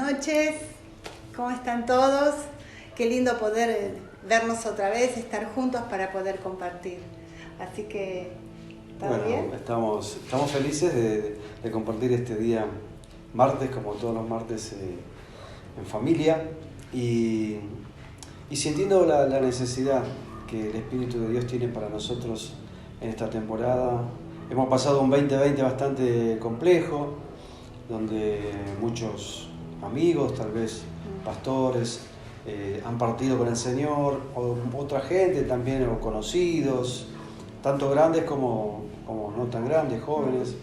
noches, ¿cómo están todos? Qué lindo poder vernos otra vez, estar juntos para poder compartir. Así que, ¿está bien? Estamos felices de compartir este día martes, como todos los martes, en familia y sintiendo la necesidad que el Espíritu de Dios tiene para nosotros en esta temporada. Hemos pasado un 2020 bastante complejo, donde muchos amigos, tal vez pastores, han partido con el Señor, o otra gente también, o conocidos, tanto grandes como no tan grandes, jóvenes.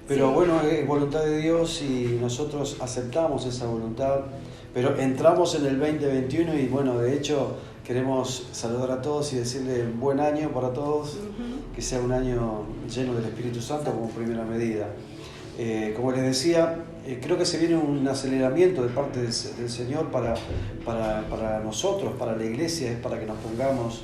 Pero bueno, es voluntad de Dios y nosotros aceptamos esa voluntad, pero entramos en el 2021 y bueno, de hecho queremos saludar a todos y decirle buen año para todos, que sea un año lleno del Espíritu Santo como primera medida. Como les decía, creo que se viene un aceleramiento de parte del Señor para nosotros, para la iglesia, es para que nos pongamos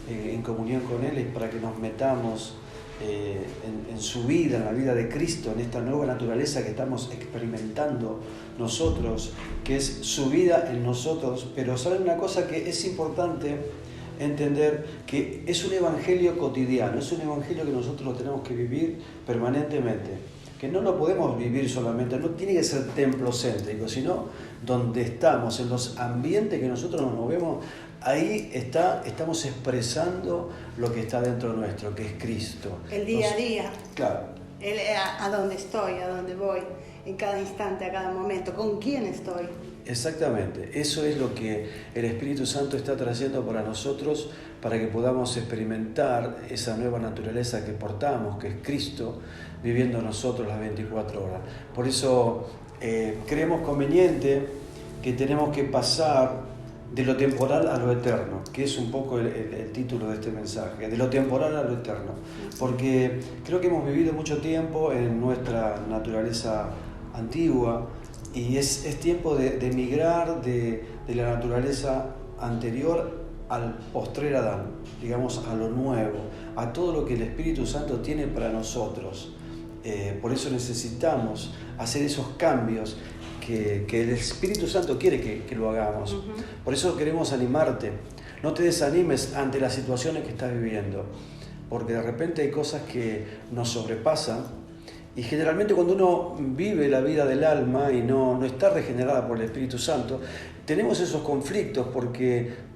en comunión con Él, es para que nos metamos en su vida, en la vida de Cristo, en esta nueva naturaleza que estamos experimentando nosotros, que es su vida en nosotros. Pero ¿saben una cosa que es importante entender? Que es un evangelio cotidiano, es un evangelio que nosotros lo tenemos que vivir permanentemente, que no lo podemos vivir solamente, no tiene que ser templocéntrico, sino donde estamos, en los ambientes que nosotros nos movemos, ahí estamos expresando lo que está dentro nuestro, que es Cristo. El día a día. Claro. A dónde estoy, a dónde voy, en cada instante, a cada momento, con quién estoy. Exactamente, eso es lo que el Espíritu Santo está trayendo para nosotros, para que podamos experimentar esa nueva naturaleza que portamos, que es Cristo, viviendo nosotros las 24 horas. Por eso creemos conveniente que tenemos que pasar de lo temporal a lo eterno, que es un poco el título de este mensaje, de lo temporal a lo eterno, porque creo que hemos vivido mucho tiempo en nuestra naturaleza antigua y es tiempo de migrar de la naturaleza anterior al postrer Adán, digamos, a lo nuevo, a todo lo que el Espíritu Santo tiene para nosotros. Por eso necesitamos hacer esos cambios que el Espíritu Santo quiere que lo hagamos. Por eso queremos animarte. No te desanimes ante las situaciones que estás viviendo, porque de repente hay cosas que nos sobrepasan. Y generalmente cuando uno vive la vida del alma y no está regenerada por el Espíritu Santo, tenemos esos conflictos porque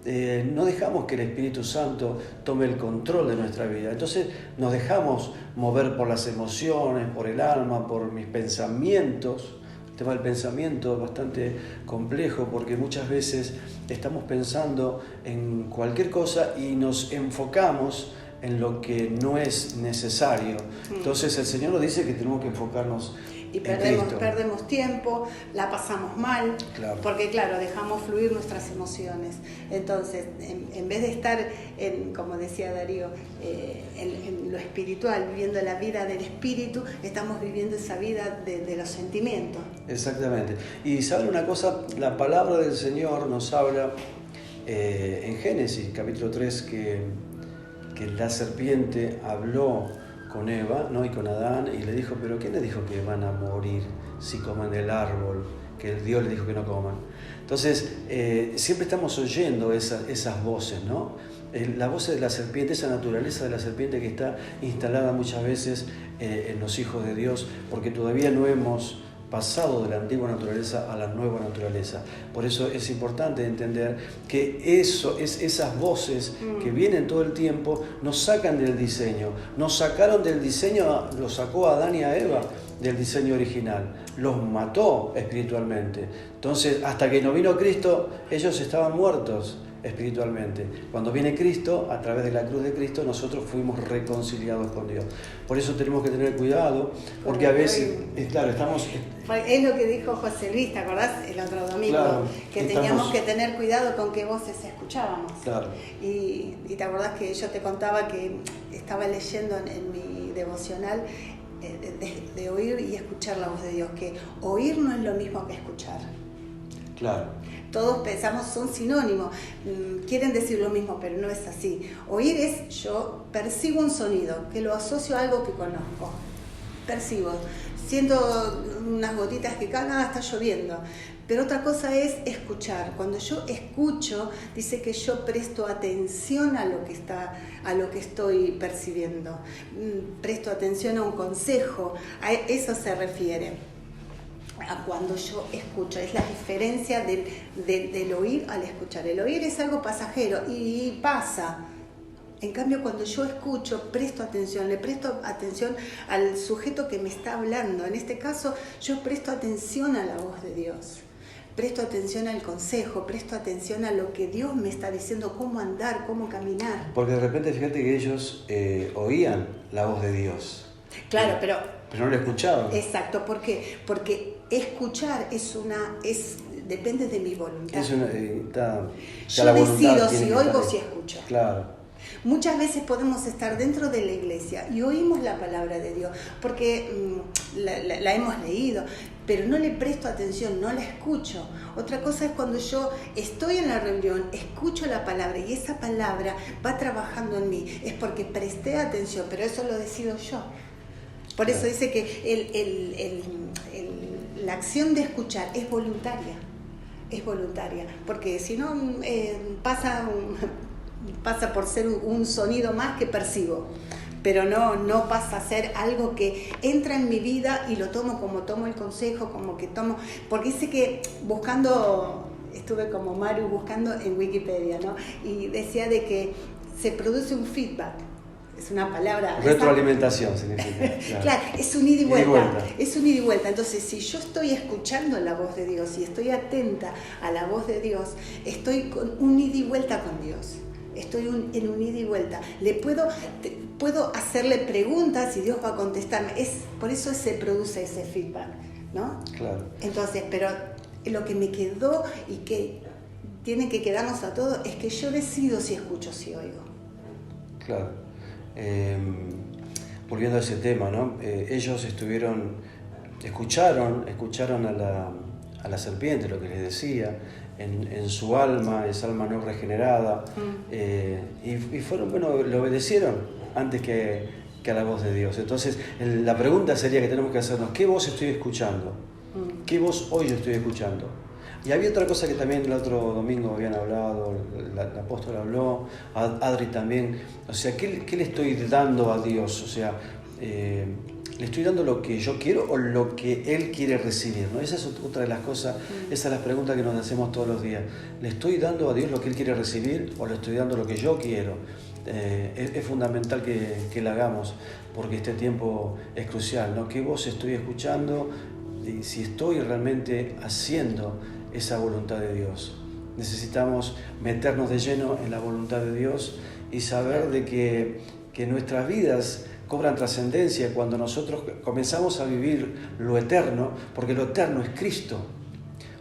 no dejamos que el Espíritu Santo tome el control de nuestra vida. Entonces nos dejamos mover por las emociones, por el alma, por mis pensamientos. El tema del pensamiento es bastante complejo porque muchas veces estamos pensando en cualquier cosa y nos enfocamos en lo que no es necesario. Entonces el Señor nos dice que tenemos que enfocarnos y perdemos tiempo, la pasamos mal, claro. Porque claro, dejamos fluir nuestras emociones. Entonces, en vez de estar, como decía Darío, en lo espiritual, viviendo la vida del espíritu, estamos viviendo esa vida de los sentimientos. Exactamente. Y ¿saben una cosa? La palabra del Señor nos habla en Génesis, capítulo 3, que la serpiente habló con Eva, ¿no? Y con Adán, y le dijo, pero ¿quién le dijo que van a morir si comen del árbol que Dios les dijo que no coman? Entonces, siempre estamos oyendo esas voces, ¿no? La voz de la serpiente, esa naturaleza de la serpiente que está instalada muchas veces en los hijos de Dios, porque todavía no hemos pasado de la antigua naturaleza a la nueva naturaleza. Por eso es importante entender que esas voces que vienen todo el tiempo nos sacan del diseño. Nos sacaron del diseño, lo sacó a Adán y a Eva del diseño original. Los mató espiritualmente. Entonces, hasta que no vino Cristo, ellos estaban muertos espiritualmente. Cuando viene Cristo, a través de la cruz de Cristo, nosotros fuimos reconciliados con Dios. Por eso tenemos que tener cuidado, porque a veces, claro, estamos... Es lo que dijo José Luis, ¿te acordás? El otro domingo, claro, que teníamos que tener cuidado con qué voces escuchábamos. Claro. Y te acordás que yo te contaba que estaba leyendo en mi devocional de oír y escuchar la voz de Dios, que oír no es lo mismo que escuchar. Claro. Todos pensamos, son sinónimos, quieren decir lo mismo, pero no es así. Oír es, yo percibo un sonido, que lo asocio a algo que conozco. Percibo, siento unas gotitas que caen, está lloviendo, Pero otra cosa es escuchar. Cuando yo escucho, dice que yo presto atención a lo que estoy percibiendo. Presto atención a un consejo, a eso se refiere. A cuando yo escucho, es la diferencia del oír al escuchar. El oír es algo pasajero y pasa. En cambio, cuando yo escucho, presto atención, le presto atención al sujeto que me está hablando. En este caso, yo presto atención a la voz de Dios. Presto atención al consejo, presto atención a lo que Dios me está diciendo, cómo andar, cómo caminar. Porque de repente fíjate que ellos oían la voz de Dios. Claro, pero no la escuchaban. Exacto, ¿por qué? Porque escuchar depende de mi voluntad. Yo decido si oigo o si escucho. Claro. Muchas veces podemos estar dentro de la iglesia y oímos la palabra de Dios porque la hemos leído, pero no le presto atención, no la escucho. Otra cosa es cuando yo estoy en la reunión, escucho la palabra y esa palabra va trabajando en mí. Es porque presté atención, pero eso lo decido yo. Por eso dice que la acción de escuchar es voluntaria. Es voluntaria, porque si no pasa por ser un sonido más que percibo, pero no pasa a ser algo que entra en mi vida y lo tomo como tomo el consejo, como que tomo, porque dice que estuve como Maru buscando en Wikipedia, ¿no? Y decía de que se produce un feedback. Es una palabra... Retroalimentación significa. Claro, es un ida y vuelta. Es un ida y vuelta. Entonces, si yo estoy escuchando la voz de Dios y estoy atenta a la voz de Dios, estoy con un ida y vuelta con Dios. Estoy en un ida y vuelta. Puedo hacerle preguntas y Dios va a contestarme. Por eso se produce ese feedback, ¿no? Claro. Entonces, pero lo que me quedó y que tiene que quedarnos a todos es que yo decido si escucho o si oigo. Claro. Volviendo a ese tema, ¿no? Ellos escucharon a la serpiente, lo que les decía, en su alma, esa alma no regenerada, y le obedecieron antes que a la voz de Dios. Entonces, la pregunta sería que tenemos que hacernos: ¿qué voz estoy escuchando? ¿Qué voz hoy yo estoy escuchando? Y había otra cosa que también el otro domingo habían hablado, el apóstol habló, Adri también. O sea, ¿qué le estoy dando a Dios? O sea, ¿le estoy dando lo que yo quiero o lo que Él quiere recibir? ¿No? Esa es otra de las cosas, esa es la pregunta que nos hacemos todos los días. ¿Le estoy dando a Dios lo que Él quiere recibir o le estoy dando lo que yo quiero? Es fundamental que la hagamos, porque este tiempo es crucial, ¿no? ¿Qué voz estoy escuchando? Y si estoy realmente haciendo esa voluntad de Dios. Necesitamos meternos de lleno en la voluntad de Dios y saber de que nuestras vidas cobran trascendencia cuando nosotros comenzamos a vivir lo eterno, porque lo eterno es Cristo.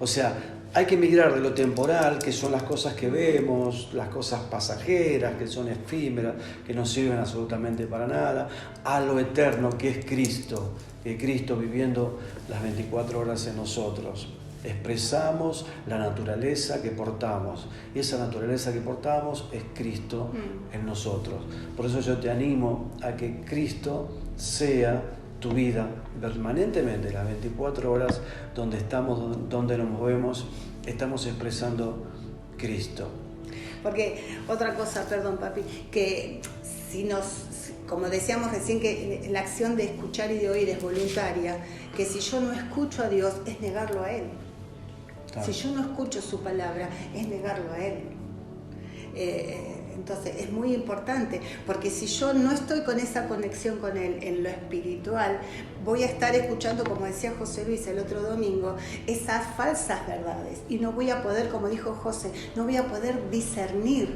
O sea, hay que migrar de lo temporal, que son las cosas que vemos, las cosas pasajeras, que son efímeras, que no sirven absolutamente para nada, a lo eterno que es Cristo, que Cristo viviendo las 24 horas en nosotros. Expresamos la naturaleza que portamos y esa naturaleza que portamos es Cristo en nosotros. Por eso yo te animo a que Cristo sea tu vida permanentemente, las 24 horas donde estamos, donde nos movemos, estamos expresando Cristo. Porque otra cosa, perdón papi, que como decíamos recién, que la acción de escuchar y de oír es voluntaria, que si yo no escucho a Dios es negarlo a Él. Claro. Si yo no escucho su palabra es negarlo a Él. Entonces es muy importante, porque si yo no estoy con esa conexión con Él en lo espiritual, voy a estar escuchando, como decía José Luis el otro domingo, esas falsas verdades y no voy a poder, como dijo José, no voy a poder discernir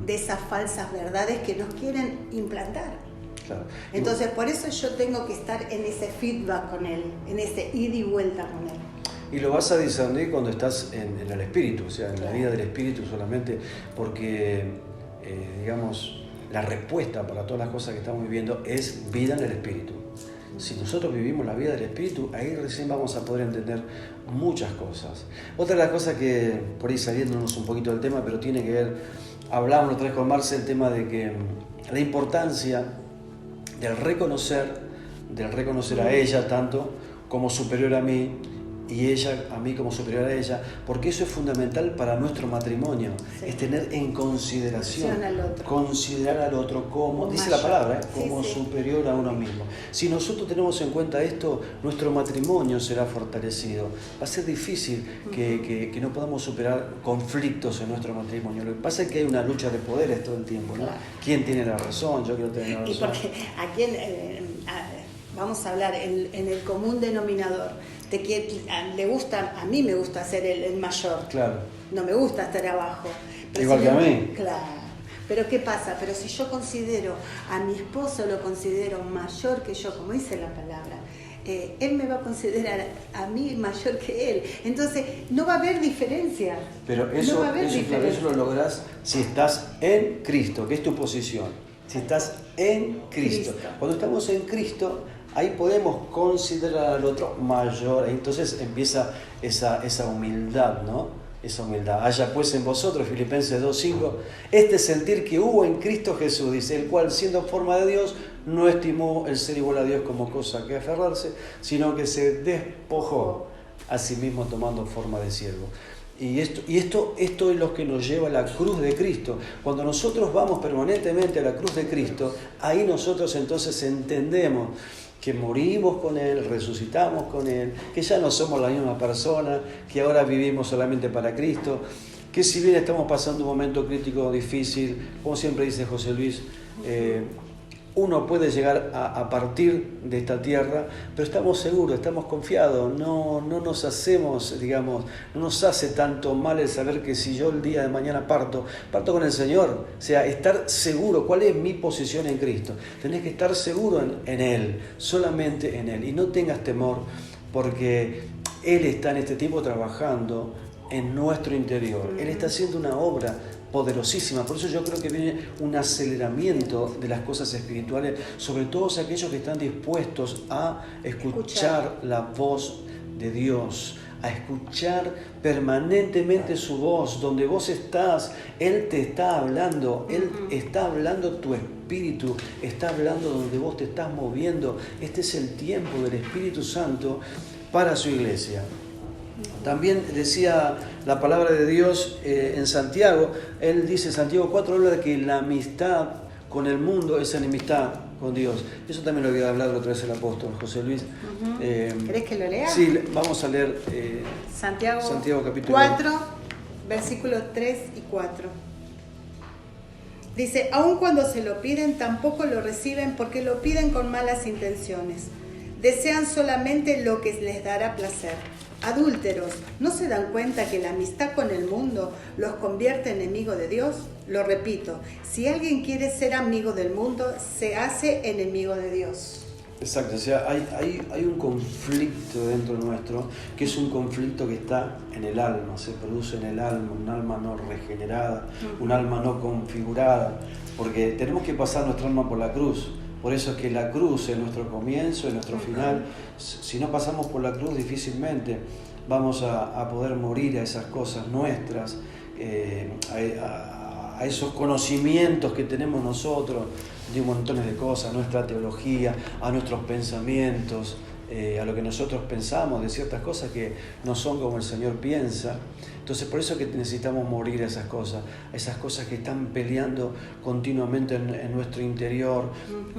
de esas falsas verdades que nos quieren implantar. Claro. Entonces por eso yo tengo que estar en ese feedback con Él, en ese ida y vuelta con Él. Y lo vas a discernir cuando estás en el Espíritu, o sea, en la vida del Espíritu solamente, porque, digamos, la respuesta para todas las cosas que estamos viviendo es vida en el Espíritu. Si nosotros vivimos la vida del Espíritu, ahí recién vamos a poder entender muchas cosas. Otra de las cosas que, por ahí saliéndonos un poquito del tema, pero tiene que ver, hablábamos otra vez con Marce, el tema de que la importancia del reconocer a ella tanto como superior a mí, y ella a mí como superior a ella, porque eso es fundamental para nuestro matrimonio, Sí. es tener en consideración, Considerar considerar al otro como, dice mayor. la palabra, como Sí. superior a uno mismo. Si nosotros tenemos en cuenta esto, nuestro matrimonio será fortalecido. Va a ser difícil que no podamos superar conflictos en nuestro matrimonio. Lo que pasa es que hay una lucha de poderes todo el tiempo, ¿no? Claro. ¿Quién tiene la razón? Yo quiero tener la Y razón. porque a quién, vamos a hablar en el común denominador, a mí me gusta ser el mayor, Claro. no me gusta estar abajo. Igual que a mí. Claro. Pero ¿qué pasa? Pero si yo considero a mi esposo, lo considero mayor que yo, como dice la palabra, él me va a considerar a mí mayor que él. Entonces no va a haber diferencia. Pero eso, no va a haber eso, claro, diferencia. eso lo lográs si estás en Cristo, que es tu posición. Si estás en Cristo. Cuando estamos en Cristo, ahí podemos considerar al otro mayor. Entonces empieza esa humildad, ¿no? Esa humildad. Haya pues en vosotros, Filipenses 2:5, este sentir que hubo en Cristo Jesús, dice, el cual siendo en forma de Dios, no estimó el ser igual a Dios como cosa que aferrarse, sino que se despojó a sí mismo tomando forma de siervo. Y esto es lo que nos lleva a la cruz de Cristo. Cuando nosotros vamos permanentemente a la cruz de Cristo, ahí nosotros entonces entendemos que morimos con Él, resucitamos con Él, que ya no somos la misma persona, que ahora vivimos solamente para Cristo, que si bien estamos pasando un momento crítico difícil, como siempre dice José Luis, uno puede llegar a partir de esta tierra, pero estamos seguros, estamos confiados, no nos hacemos, digamos, no nos hace tanto mal el saber que si yo el día de mañana parto con el Señor. O sea, estar seguro, ¿cuál es mi posición en Cristo? Tenés que estar seguro en Él, solamente en Él, y no tengas temor, porque Él está en este tiempo trabajando en nuestro interior. Él está haciendo una obra poderosísima, por eso yo creo que viene un aceleramiento de las cosas espirituales sobre todos aquellos que están dispuestos a escuchar la voz de Dios, a escuchar permanentemente su voz. Donde vos estás, Él te está hablando, Él está hablando, tu espíritu está hablando donde vos te estás moviendo. Este es el tiempo del Espíritu Santo para su iglesia. También decía la palabra de Dios en Santiago, él dice, Santiago 4 habla de que la amistad con el mundo es enemistad con Dios. Eso también lo había hablado otra vez el apóstol José Luis. ¿Querés que lo lea? Sí, vamos a leer Santiago capítulo 4, versículos 3 y 4. Dice, aun cuando se lo piden, tampoco lo reciben porque lo piden con malas intenciones. Desean solamente lo que les dará placer. Adúlteros, ¿no se dan cuenta que la amistad con el mundo los convierte en enemigos de Dios? Lo repito, si alguien quiere ser amigo del mundo, se hace enemigo de Dios. Exacto, o sea, hay un conflicto dentro nuestro, que es un conflicto que está en el alma, se produce en el alma, un alma no regenerada, un alma no configurada, porque tenemos que pasar nuestra alma por la cruz. Por eso es que la cruz es nuestro comienzo, es nuestro final. Si no pasamos por la cruz, difícilmente vamos a poder morir a esas cosas nuestras, a esos conocimientos que tenemos nosotros de un montón de cosas, a nuestra teología, a nuestros pensamientos, a lo que nosotros pensamos de ciertas cosas que no son como el Señor piensa. Entonces por eso es que necesitamos morir a esas cosas que están peleando continuamente en nuestro interior,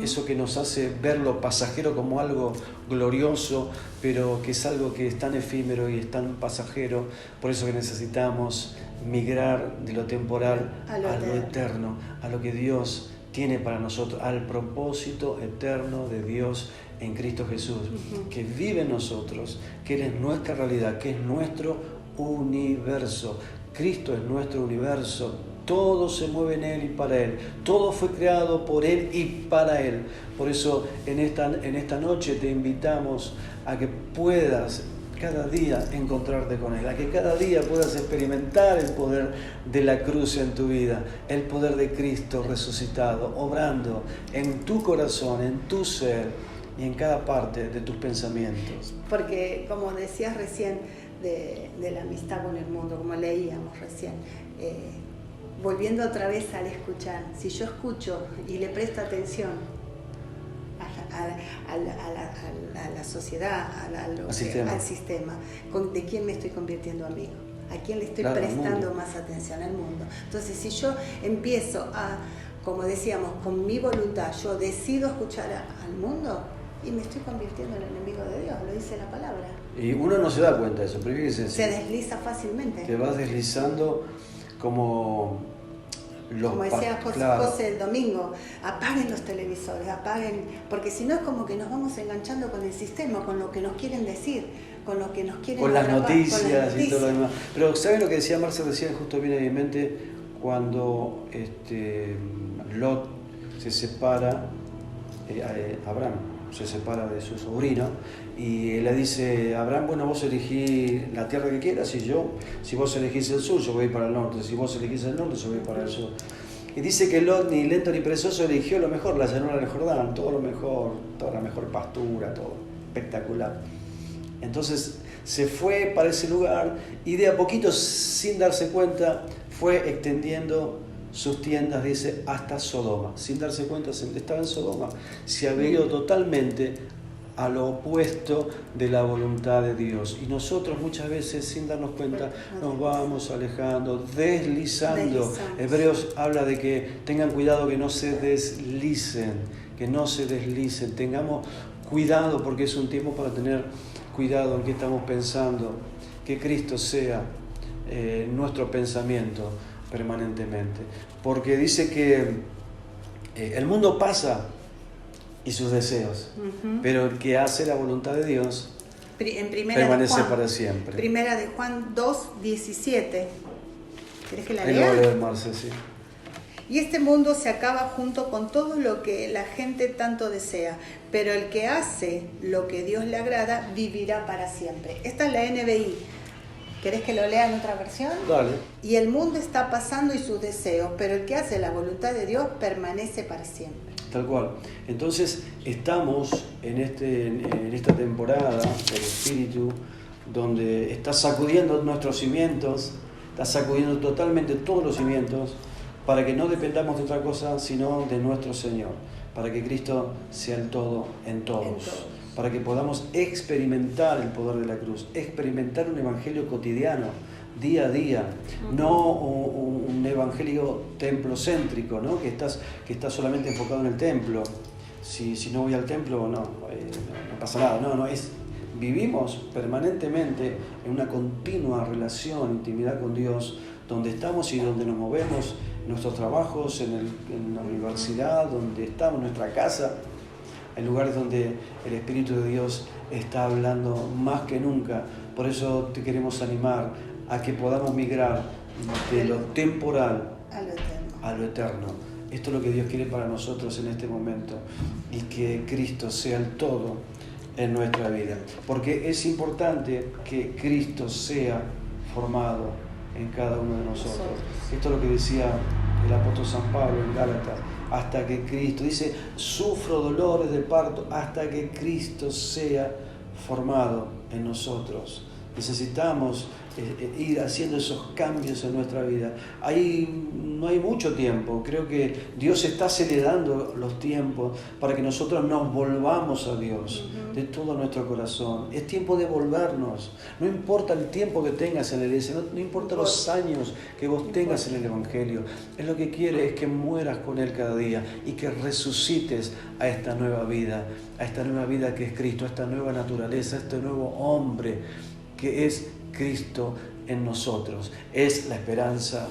eso que nos hace ver lo pasajero como algo glorioso, pero que es algo que es tan efímero y es tan pasajero. Por eso que necesitamos migrar de lo temporal a lo eterno, a lo que Dios tiene para nosotros, al propósito eterno de Dios en Cristo Jesús, que vive en nosotros, que Él es nuestra realidad, que es nuestro universo. Cristo es nuestro universo, todo se mueve en Él y para Él, todo fue creado por Él y para Él. Por eso en esta noche te invitamos a que puedas cada día encontrarte con Él, a que cada día puedas experimentar el poder de la cruz en tu vida, el poder de Cristo resucitado, obrando en tu corazón, en tu ser y en cada parte de tus pensamientos. Porque como decías recién de la amistad con el mundo, como leíamos recién, volviendo otra vez al escuchar, si yo escucho y le presto atención a la sociedad, al sistema. ¿De quién me estoy convirtiendo amigo? ¿A quién le estoy prestando más atención? Al mundo. Entonces, si yo empiezo como decíamos, con mi voluntad, yo decido escuchar al mundo, y me estoy convirtiendo en el enemigo de Dios, lo dice la palabra. Y uno no se da cuenta de eso, pero fíjense, se desliza fácilmente. Te vas deslizando como decía José el domingo, apaguen los televisores, porque si no es como que nos vamos enganchando con el sistema, con lo que nos quieren decir, con lo que nos quieren con las noticias y todo lo demás. Pero ¿saben lo que decía Marce recién? Justo viene a mi mente cuando Lot se separa, Abraham se separa de su sobrino y le dice a Abraham, bueno, vos elegí la tierra que quieras y si vos elegís el sur, yo voy para el norte, si vos elegís el norte, yo voy para el sur. Y dice que Lot, ni lento ni perezoso, eligió lo mejor, la llanura del Jordán, todo lo mejor, toda la mejor pastura, todo espectacular. Entonces se fue para ese lugar y de a poquito, sin darse cuenta, fue extendiendo sus tiendas, dice, hasta Sodoma. Sin darse cuenta, estaba en Sodoma. Se había ido totalmente a lo opuesto de la voluntad de Dios. Y nosotros muchas veces, sin darnos cuenta, nos vamos alejando, deslizando. Hebreos habla de que tengan cuidado que no se deslicen, Tengamos cuidado porque es un tiempo para tener cuidado en qué estamos pensando, que Cristo sea nuestro pensamiento permanentemente, porque dice que el mundo pasa y sus deseos, pero el que hace la voluntad de Dios permanece para siempre. Primera de Juan 2:17. ¿Querés que la lea? Ahí lo voy a leer, Marce, sí. Y este mundo se acaba junto con todo lo que la gente tanto desea, pero el que hace lo que Dios le agrada vivirá para siempre. Esta es la NBI. ¿Querés que lo lea en otra versión? Dale. Y el mundo está pasando y sus deseos, pero el que hace la voluntad de Dios permanece para siempre. Tal cual. Entonces estamos en esta temporada del Espíritu, donde está sacudiendo nuestros cimientos, está sacudiendo totalmente todos los cimientos, para que no dependamos de otra cosa sino de nuestro Señor, para que Cristo sea el todo en todos. Para que podamos experimentar el poder de la cruz, experimentar un evangelio cotidiano, día a día, no un evangelio templocéntrico, ¿no? que estás solamente enfocado en el templo. Si no voy al templo, no pasa nada. Vivimos permanentemente en una continua relación, intimidad con Dios, donde estamos y donde nos movemos, en nuestros trabajos, en la universidad, donde estamos, en nuestra casa. Hay lugares donde el Espíritu de Dios está hablando más que nunca. Por eso te queremos animar a que podamos migrar de lo temporal a lo eterno. Esto es lo que Dios quiere para nosotros en este momento, y que Cristo sea el todo en nuestra vida. Porque es importante que Cristo sea formado en cada uno de nosotros. Esto es lo que decía el apóstol San Pablo en Gálatas. Hasta que Cristo, dice, sufro dolores de parto hasta que Cristo sea formado en nosotros. Necesitamos ir haciendo esos cambios en nuestra vida. No hay mucho tiempo. Creo que Dios está acelerando los tiempos para que nosotros nos volvamos a Dios de todo nuestro corazón. Es tiempo de volvernos. No importa el tiempo que tengas en la iglesia, no importa los años que vos tengas en el Evangelio. Él lo que quiere es que mueras con Él cada día y que resucites a esta nueva vida que es Cristo, a esta nueva naturaleza, a este nuevo hombre que es Cristo en nosotros. Es la esperanza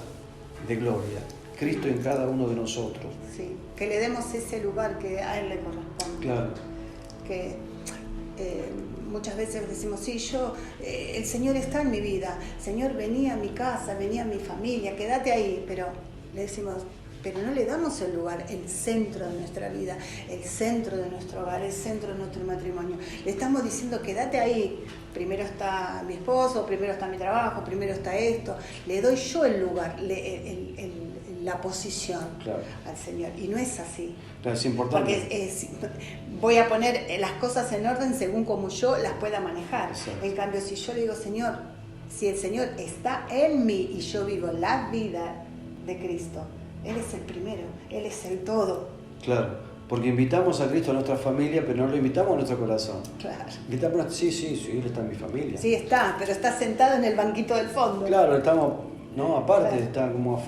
de gloria. Cristo en cada uno de nosotros. Sí, que le demos ese lugar que a Él le corresponde. Claro. Que muchas veces decimos, sí, el Señor está en mi vida. Señor, vení a mi casa, vení a mi familia, quédate ahí. Pero le decimos, pero no le damos el lugar, el centro de nuestra vida, el centro de nuestro hogar, el centro de nuestro matrimonio. Le estamos diciendo, quédate ahí. Primero está mi esposo, primero está mi trabajo, primero está esto. Le doy yo el lugar, la posición, claro, al Señor. Y no es así. Claro, es importante. Porque voy a poner las cosas en orden según como yo las pueda manejar. Exacto. En cambio, si yo le digo, Señor, si el Señor está en mí y yo vivo la vida de Cristo, Él es el primero, Él es el todo. Claro, Porque invitamos a Cristo a nuestra familia, pero no lo invitamos a nuestro corazón. Claro. Invitamos, sí, Él está en mi familia. Sí está, pero está sentado en el banquito del fondo. Claro, estamos, no, aparte está como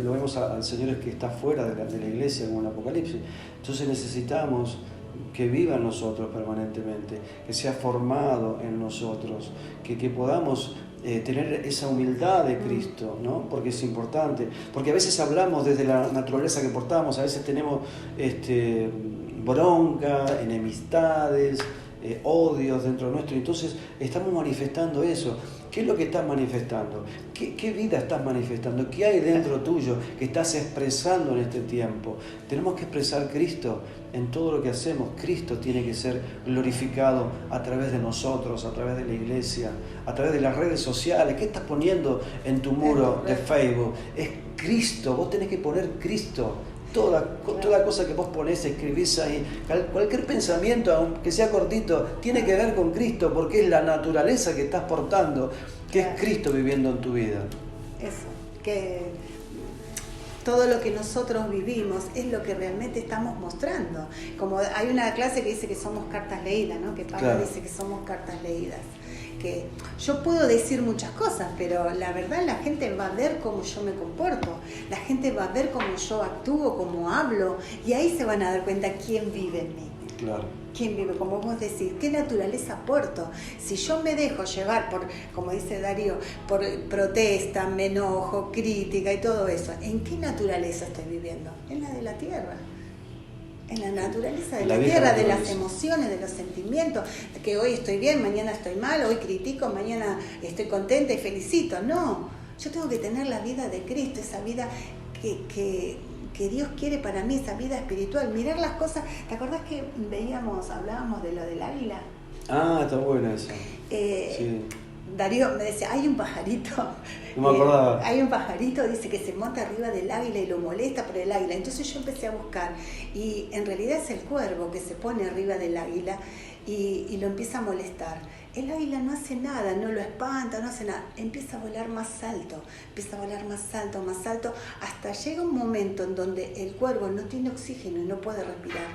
lo vemos al Señor que está fuera de la iglesia, como en el Apocalipsis. Entonces necesitamos que viva en nosotros permanentemente, que sea formado en nosotros, que podamos tener esa humildad de Cristo, ¿no? Porque es importante, porque a veces hablamos desde la naturaleza que portamos, a veces tenemos bronca, enemistades, odios dentro nuestro, entonces estamos manifestando eso. ¿Qué es lo que estás manifestando? ¿Qué vida estás manifestando? ¿Qué hay dentro tuyo que estás expresando en este tiempo? Tenemos que expresar Cristo en todo lo que hacemos. Cristo tiene que ser glorificado a través de nosotros, a través de la iglesia, a través de las redes sociales. ¿Qué estás poniendo en tu muro de Facebook? Es Cristo, vos tenés que poner Cristo. Toda cosa que vos ponés, escribís ahí, cualquier pensamiento, aunque sea cortito, tiene que ver con Cristo, porque es la naturaleza que estás portando, que es Cristo viviendo en tu vida. Eso, que todo lo que nosotros vivimos es lo que realmente estamos mostrando. Como hay una clase que dice que somos cartas leídas, ¿no? Que Pablo dice que somos cartas leídas. Que yo puedo decir muchas cosas, pero la verdad la gente va a ver cómo yo me comporto, la gente va a ver cómo yo actúo, cómo hablo, y ahí se van a dar cuenta quién vive en mí. Claro. ¿Quién vive? Como vos decís, ¿qué naturaleza aporto? Si yo me dejo llevar por, como dice Darío, por protesta, me enojo, crítica y todo eso, ¿en qué naturaleza estoy viviendo? En la de la tierra. En la naturaleza de la tierra, de las emociones, de los sentimientos, de que hoy estoy bien, mañana estoy mal, hoy critico, mañana estoy contenta y felicito. No, yo tengo que tener la vida de Cristo, esa vida que Dios quiere para mí, esa vida espiritual, mirar las cosas. ¿Te acordás que hablábamos de lo del águila? Ah, está buena esa. Sí. Darío me decía, hay un pajarito, no me acordaba. Hay un pajarito, dice que se monta arriba del águila y lo molesta por el águila. Entonces yo empecé a buscar y en realidad es el cuervo que se pone arriba del águila y lo empieza a molestar. El águila no hace nada, no lo espanta, no hace nada, empieza a volar más alto, más alto, hasta llega un momento en donde el cuervo no tiene oxígeno y no puede respirar,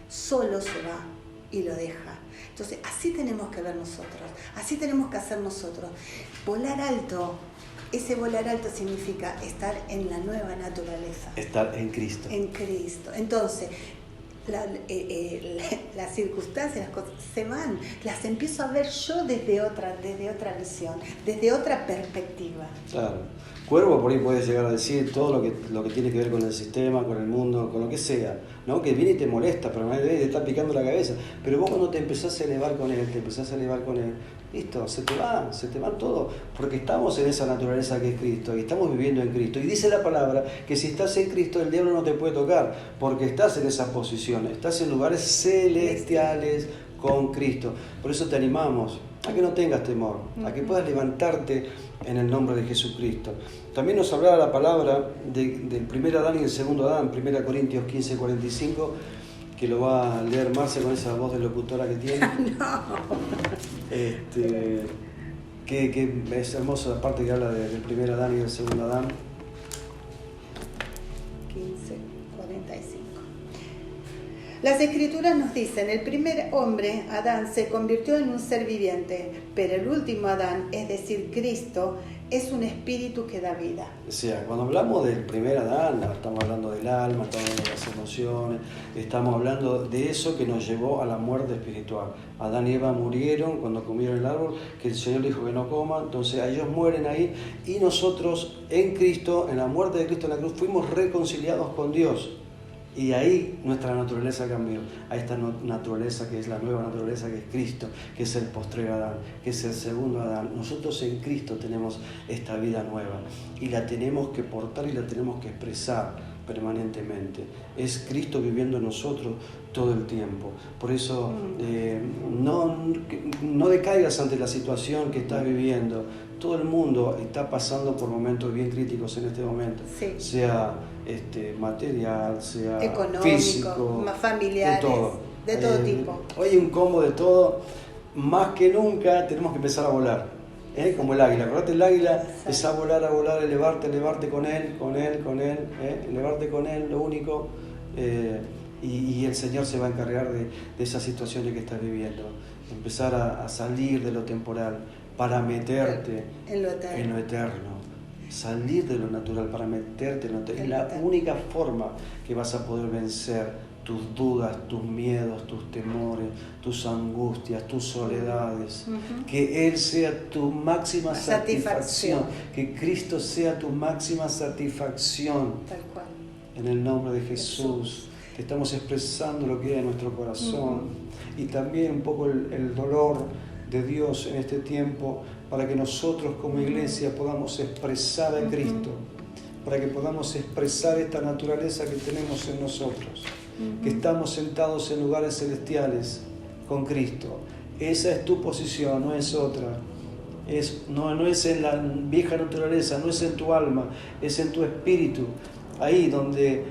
solo se va y lo deja. Entonces, así tenemos que ver nosotros, así tenemos que hacer nosotros. Volar alto, ese volar alto significa estar en la nueva naturaleza. Estar en Cristo. En Cristo. Entonces, las circunstancias, las cosas se van, las empiezo a ver yo desde otra visión, desde otra perspectiva. Claro. Cuervo por ahí puede llegar a decir todo lo que tiene que ver con el sistema, con el mundo, con lo que sea, ¿no? Que viene y te molesta, pero te está picando la cabeza. Pero vos cuando te empezás a elevar con él, listo, se te van todo, porque estamos en esa naturaleza que es Cristo y estamos viviendo en Cristo. Y dice la palabra que si estás en Cristo el diablo no te puede tocar, porque estás en esa posición, estás en lugares celestiales con Cristo. Por eso te animamos a que no tengas temor, a que puedas levantarte en el nombre de Jesucristo. También nos hablaba la palabra del primer Adán y el segundo Adán, 1 Corintios 15:45, que lo va a leer Marce con esa voz de locutora que tiene. No. Que es hermosa la parte que habla del primer Adán y del segundo Adán. 15:45. Las Escrituras nos dicen, el primer hombre, Adán, se convirtió en un ser viviente, pero el último Adán, es decir, Cristo, es un espíritu que da vida. O sea, cuando hablamos del primer Adán, estamos hablando del alma, estamos hablando de las emociones, estamos hablando de eso que nos llevó a la muerte espiritual. Adán y Eva murieron cuando comieron el árbol, que el Señor dijo que no coman, entonces ellos mueren ahí y nosotros en Cristo, en la muerte de Cristo en la cruz, fuimos reconciliados con Dios. Y ahí nuestra naturaleza cambió, a esta naturaleza que es la nueva naturaleza que es Cristo, que es el postrero Adán, que es el segundo Adán. Nosotros en Cristo tenemos esta vida nueva y la tenemos que portar y la tenemos que expresar permanentemente. Es Cristo viviendo en nosotros todo el tiempo. Por eso no decaigas ante la situación que estás viviendo. Todo el mundo está pasando por momentos bien críticos en este momento, sí. Sea material, sea económico, físico, familiares, de todo tipo. Hoy hay un combo de todo. Más que nunca tenemos que empezar a volar, como el águila. Acordate, el águila es a volar, elevarte con él, elevarte con él, lo único. y el Señor se va a encargar de esas situaciones que estás viviendo. Empezar a salir de lo temporal para meterte en lo eterno. Salir de lo natural para meterte en lo eterno. Es la única forma que vas a poder vencer tus dudas, tus miedos, tus temores, tus angustias, tus soledades. Que Él sea tu máxima satisfacción. Que Cristo sea tu máxima satisfacción. Tal cual. En el nombre de Jesús. Te estamos expresando lo que hay en nuestro corazón. Y también un poco el dolor de Dios en este tiempo, para que nosotros como iglesia podamos expresar a Cristo, para que podamos expresar esta naturaleza que tenemos en nosotros, que estamos sentados en lugares celestiales con Cristo. Esa es tu posición, no es otra. No es en la vieja naturaleza, no es en tu alma, es en tu espíritu. Ahí donde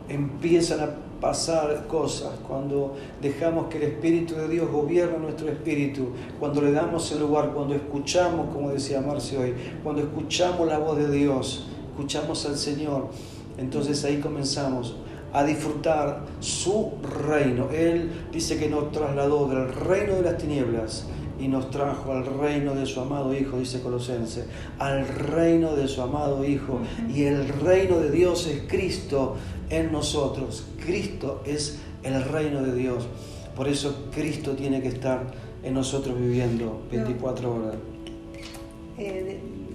empiezan a pasar cosas, cuando dejamos que el Espíritu de Dios gobierne nuestro espíritu, cuando le damos el lugar, cuando escuchamos, como decía Marce hoy, cuando escuchamos la voz de Dios, escuchamos al Señor, entonces ahí comenzamos a disfrutar su reino. Él dice que nos trasladó del reino de las tinieblas y nos trajo al reino de su amado Hijo, dice Colosenses, al reino de su amado Hijo. Y el reino de Dios es Cristo en nosotros. Cristo es el reino de Dios. Por eso Cristo tiene que estar en nosotros viviendo 24 horas.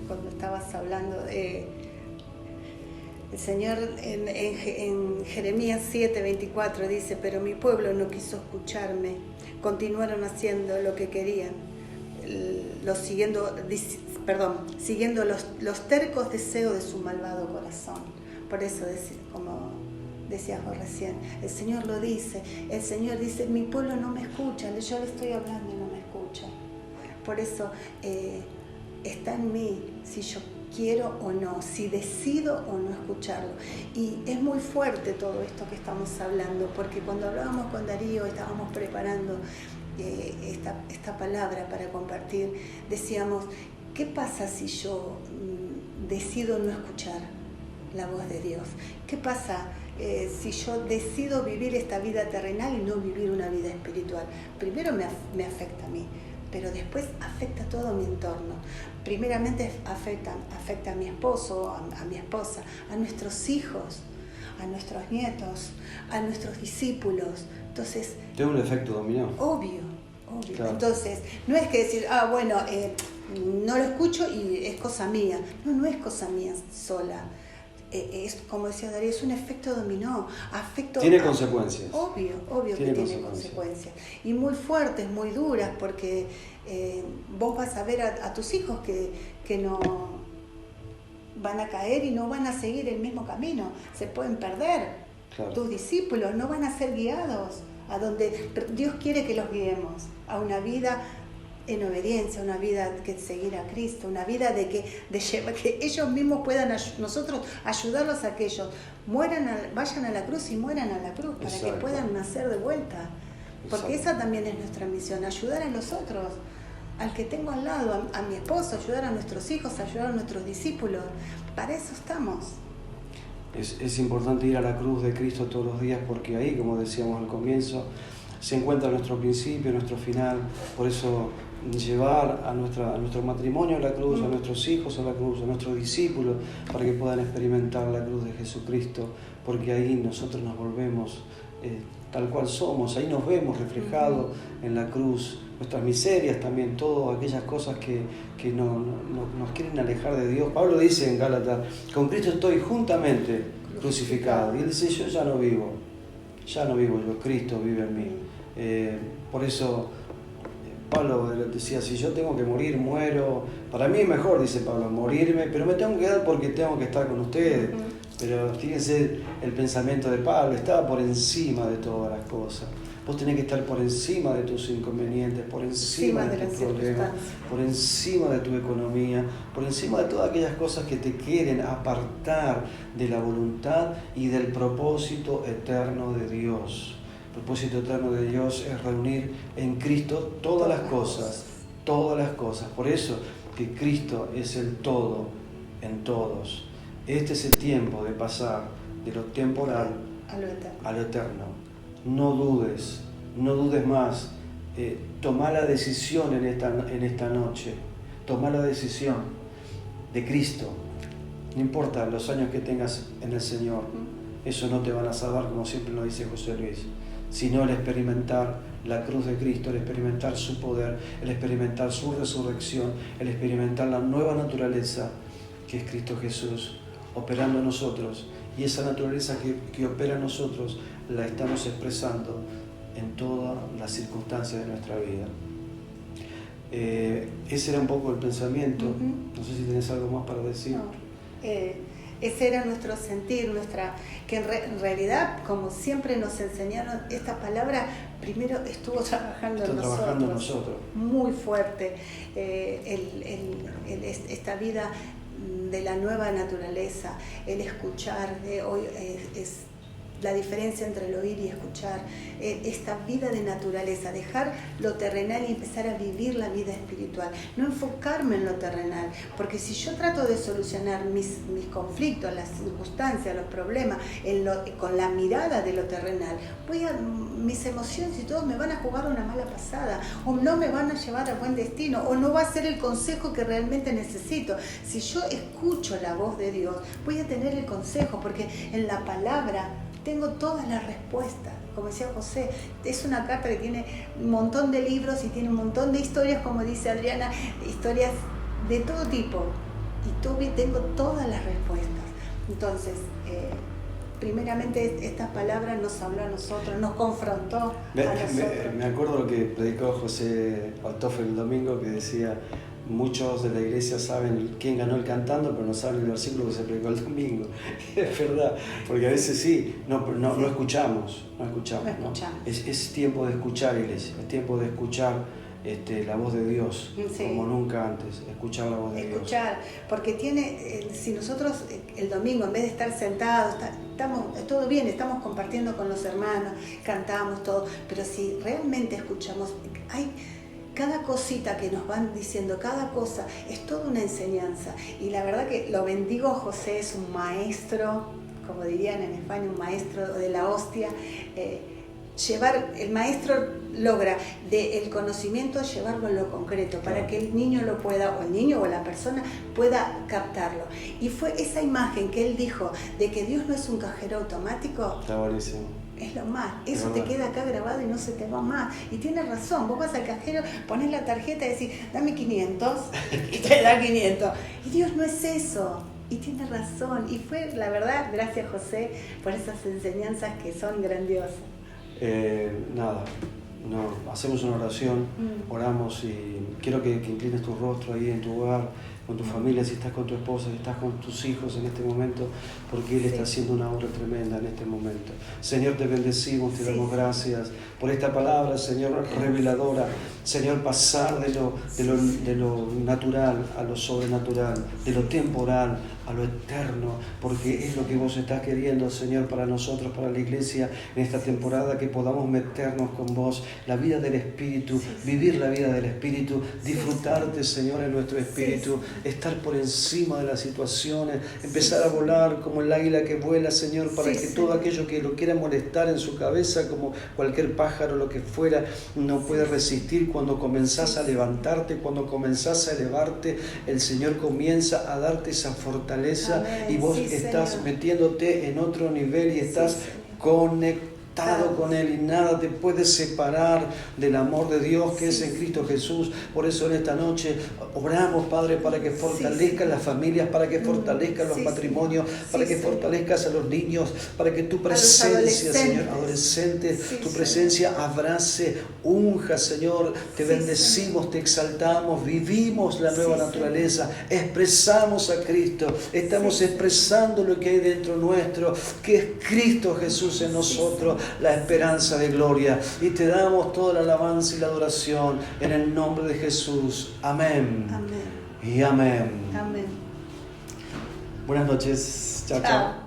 Cuando estabas hablando, el Señor en Jeremías 7:24 dice: pero mi pueblo no quiso escucharme, continuaron haciendo lo que querían, siguiendo los tercos deseos de su malvado corazón. Por eso, como decías vos recién, el Señor lo dice. El Señor dice: mi pueblo no me escucha, yo le estoy hablando y no me escucha. Por eso está en mí si yo quiero o no, si decido o no escucharlo. Y es muy fuerte todo esto que estamos hablando, porque cuando hablábamos con Darío, estábamos preparando esta palabra para compartir, decíamos: ¿qué pasa si yo decido no escuchar la voz de Dios? ¿Qué pasa si yo decido vivir esta vida terrenal y no vivir una vida espiritual? Primero me afecta a mí, pero después afecta a todo mi entorno. Primeramente afecta a mi esposo, a mi esposa, a nuestros hijos, a nuestros nietos, a nuestros discípulos. Entonces, tiene un efecto dominó. Obvio. Claro. Entonces, no es que decir: no lo escucho y es cosa mía. No es cosa mía sola. Es, como decía Darío, es un efecto dominó. Tiene consecuencias. Obvio que tiene consecuencias. Y muy fuertes, muy duras, porque vos vas a ver a tus hijos que no van a caer y no van a seguir el mismo camino. Se pueden perder. Claro. Tus discípulos no van a ser guiados a donde Dios quiere que los guiemos, a una vida en obediencia, una vida que seguir a Cristo, una vida de que ellos mismos puedan nosotros ayudarlos a que ellos vayan a la cruz y mueran a la cruz. Exacto. Para que puedan nacer de vuelta. Porque Exacto. Esa también es nuestra misión: ayudar a los otros, al que tengo al lado, a mi esposo, ayudar a nuestros hijos, ayudar a nuestros discípulos. Para eso estamos. Es importante ir a la cruz de Cristo todos los días, porque ahí, como decíamos al comienzo, se encuentra nuestro principio, nuestro final. Por eso llevar a nuestro matrimonio a la cruz, a nuestros hijos a la cruz, a nuestros discípulos, para que puedan experimentar la cruz de Jesucristo, porque ahí nosotros nos volvemos tal cual somos, ahí nos vemos reflejados en la cruz, nuestras miserias también, todas aquellas cosas que nos quieren alejar de Dios. Pablo dice en Gálatas: con Cristo estoy juntamente crucificado. Y él dice: yo ya no vivo yo, Cristo vive en mí. Por eso Pablo decía: si yo tengo que morir, muero. Para mí es mejor, dice Pablo, morirme, pero me tengo que dar porque tengo que estar con ustedes. Pero fíjense el pensamiento de Pablo: estaba por encima de todas las cosas. Vos tenés que estar por encima de tus inconvenientes, por encima de tus problemas, por encima de tu economía, por encima de todas aquellas cosas que te quieren apartar de la voluntad y del propósito eterno de Dios. El propósito eterno de Dios es reunir en Cristo todas las cosas. Por eso que Cristo es el todo en todos. Este es el tiempo de pasar de lo temporal a lo eterno. no dudes más. Toma la decisión en esta noche, toma la decisión de Cristo. No importa los años que tengas en el Señor, eso no te van a salvar, como siempre nos dice José Luis, sino el experimentar la cruz de Cristo, el experimentar su poder, el experimentar su resurrección, el experimentar la nueva naturaleza que es Cristo Jesús operando en nosotros. Y esa naturaleza que opera en nosotros la estamos expresando en todas las circunstancias de nuestra vida. Ese era un poco el pensamiento. No sé si tienes algo más para decir. No. Ese era nuestro sentir, que en realidad, como siempre nos enseñaron, esta palabra primero estuvo trabajando en nosotros, muy fuerte, esta vida de la nueva naturaleza, el escuchar, hoy es la diferencia entre el oír y escuchar, esta vida de naturaleza, dejar lo terrenal y empezar a vivir la vida espiritual, no enfocarme en lo terrenal, porque si yo trato de solucionar mis conflictos, las circunstancias, los problemas, con la mirada de lo terrenal, mis emociones y todo me van a jugar una mala pasada, o no me van a llevar a buen destino, o no va a ser el consejo que realmente necesito. Si yo escucho la voz de Dios, voy a tener el consejo, porque en la palabra tengo todas las respuestas. Como decía José, es una carta que tiene un montón de libros y tiene un montón de historias, como dice Adriana, historias de todo tipo. Y tengo todas las respuestas. Entonces, primeramente esta palabra nos habló a nosotros, nos confrontó a nosotros. Me acuerdo lo que predicó José Altofe el domingo, que decía: muchos de la iglesia saben quién ganó el cantando, pero no saben el versículo que se predicó el domingo. Es verdad, porque a veces no escuchamos. Es tiempo de escuchar, iglesia, es tiempo de escuchar la voz de Dios, como nunca antes, escuchar la voz de Dios. Porque si nosotros el domingo, en vez de estar sentados, todo bien, estamos compartiendo con los hermanos, cantamos todo, pero si realmente escuchamos, cada cosita que nos van diciendo, cada cosa, es toda una enseñanza. Y la verdad que lo bendigo, José es un maestro, como dirían en España, un maestro de la hostia. El maestro logra del conocimiento llevarlo a lo concreto, para que el niño lo pueda, o el niño o la persona pueda captarlo. Y fue esa imagen que él dijo, de que Dios no es un cajero automático. Está buenísimo. Es lo más, eso te queda acá grabado y no se te va más. Y tienes razón, vos vas al cajero, pones la tarjeta y decís, dame 500, y te da 500. Y Dios no es eso, y tienes razón. Y fue, la verdad, gracias José por esas enseñanzas que son grandiosas. Hacemos una oración, oramos, y quiero que inclines tu rostro ahí en tu hogar, con tu familia, si estás con tu esposa, si estás con tus hijos en este momento, porque Él está haciendo una obra tremenda en este momento. Señor, te bendecimos, te damos gracias por esta palabra, Señor, reveladora. Señor, pasar de lo natural a lo sobrenatural, de lo temporal a lo eterno, porque es lo que vos estás queriendo, Señor, para nosotros, para la iglesia, en esta temporada, que podamos meternos con vos, la vida del Espíritu, vivir la vida del Espíritu, disfrutarte, Señor, en nuestro Espíritu, estar por encima de las situaciones, empezar a volar como el águila que vuela, Señor, para que todo aquello que lo quiera molestar en su cabeza, como cualquier pájaro, lo que fuera, no puede resistir. Cuando comenzás a levantarte, cuando comenzás a elevarte, el Señor comienza a darte esa fortaleza. Amén. Y vos estás Señor, metiéndote en otro nivel y estás conectado con Él, y nada te puede separar del amor de Dios que es en Cristo Jesús. Por eso en esta noche oramos, Padre, para que fortalezcas las familias, para que fortalezcas los matrimonios, para que fortalezcas a los niños, para que tu presencia, Señor, adolescentes, tu presencia abrace, unja, Señor. Te bendecimos, te exaltamos, vivimos la nueva naturaleza, expresamos a Cristo, estamos expresando lo que hay dentro nuestro, que es Cristo Jesús en nosotros, la esperanza de gloria. Y te damos toda la alabanza y la adoración en el nombre de Jesús. Amén. Amén. Y amén. Amén. Buenas noches. Chao, chao.